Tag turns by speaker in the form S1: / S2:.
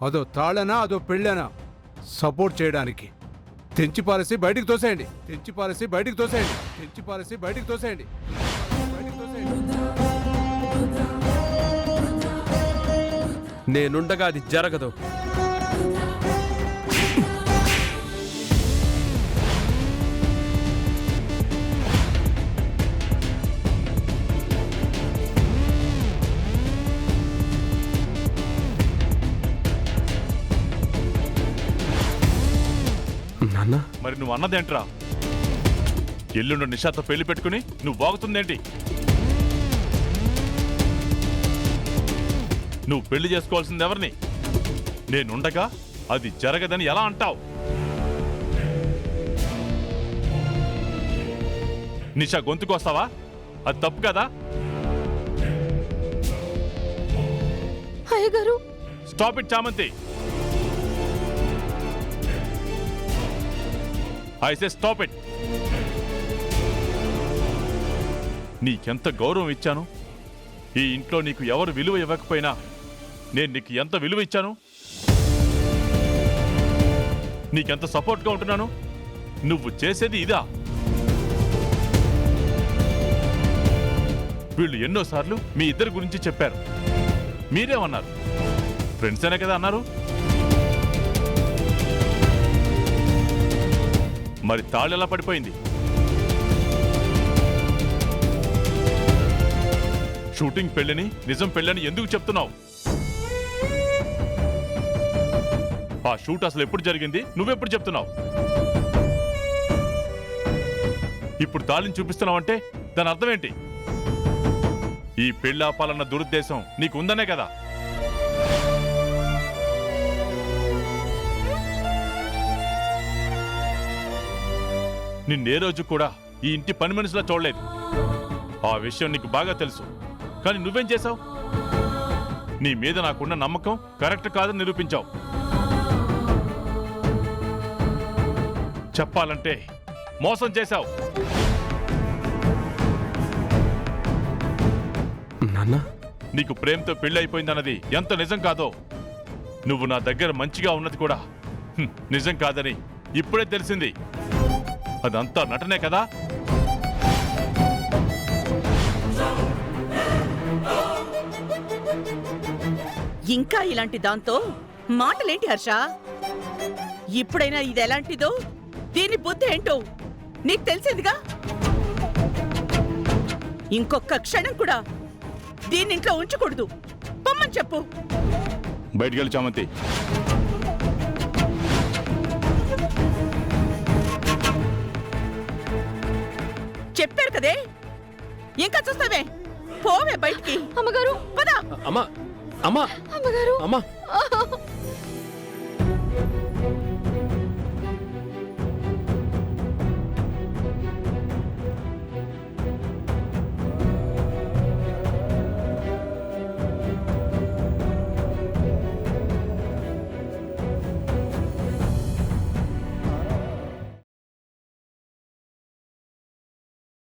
S1: అదో తాళనా అదో పెళ్ళనా సపోర్ట్ చేయడానికి. తెంచి పారేసి బయటికి తోసేయండి, తెంచి పారేసి బయటికి తోసేయండి, తెంచి పారేసి బయటికి తోసేయండి, బయటికి తోసేయండి.
S2: నేనుండగా అది జరగదు. నాన్న,
S3: మరి నువ్వు అన్నదేంట్రా? ఎల్లుండి నిషాతో పెళ్లి పెట్టుకుని నువ్వు వాగుతుందేంటి? నువ్వు పెళ్లి చేసుకోవాల్సింది ఎవరిని? నేనుండగా అది జరగదని ఎలా అంటావు? నిషా గొంతుకొస్తావా? అది తప్పు కదా?
S4: అయ్యగారు,
S3: స్టాప్ ఇట్ చామంతి. I say stop it. నీకెంత గౌరవం ఇచ్చాను, ఈ ఇంట్లో నీకు ఎవరు విలువ ఇవ్వకపోయినా నేను నీకు ఎంత విలువ ఇచ్చాను, నీకెంత సపోర్ట్గా ఉంటున్నాను. నువ్వు చేసేది ఇదా? వీళ్ళు ఎన్నోసార్లు మీ ఇద్దరి గురించి చెప్పారు. మీరేమన్నారు? ఫ్రెండ్స్ అనే కదా అన్నారు. మరి తాళి ఎలా పడిపోయింది? షూటింగ్ పెళ్ళని నిజం పెళ్ళని ఎందుకు చెప్తున్నావు? ఆ షూట్ అసలు ఎప్పుడు జరిగింది? నువ్వెప్పుడు చెప్తున్నావు? ఇప్పుడు తాళిని చూపిస్తున్నావంటే దాని అర్థం ఏంటి? ఈ పెళ్లి ఆపాలన్న దురుద్దేశం నీకుందనే కదా. నిన్నే రోజు కూడా ఈ ఇంటి పని మనిషిలా చూడలేదు. ఆ విషయం నీకు బాగా తెలుసు. కానీ నువ్వేం చేశావు? నీ మీద నాకున్న నమ్మకం కరెక్ట్ కాదని నిరూపించావు. చెప్పాలంటే మోసం చేశావు.
S2: నాన్న,
S3: నీకు ప్రేమతో పెళ్లి అయిపోయిందన్నది ఎంత నిజం కాదో, నువ్వు నా దగ్గర మంచిగా ఉన్నది కూడా నిజం కాదని ఇప్పుడే తెలిసింది. అదంతా నటనే కదా.
S5: ఇంకా ఇలాంటి దాంతో మాటలేంటి హర్ష? ఇప్పుడైనా ఇది ఎలాంటిదో, దీని బుద్ధి ఏంటో నీకు తెలిసిందిగా. ఇంకొక క్షణం కూడా దీన్ని ఇంట్లో ఉంచకూడదు. పొమ్మని చెప్పు.
S3: బయటికెళ్ళి చామంతి.
S5: చెప్పారు కదే, ఇంకా చూస్తావే? పోవే బయటికి.
S4: అమ్మగారు,
S5: పదా.
S2: అమ్మా, అమ్మా,
S4: అమ్మగారు.
S2: అమ్మా.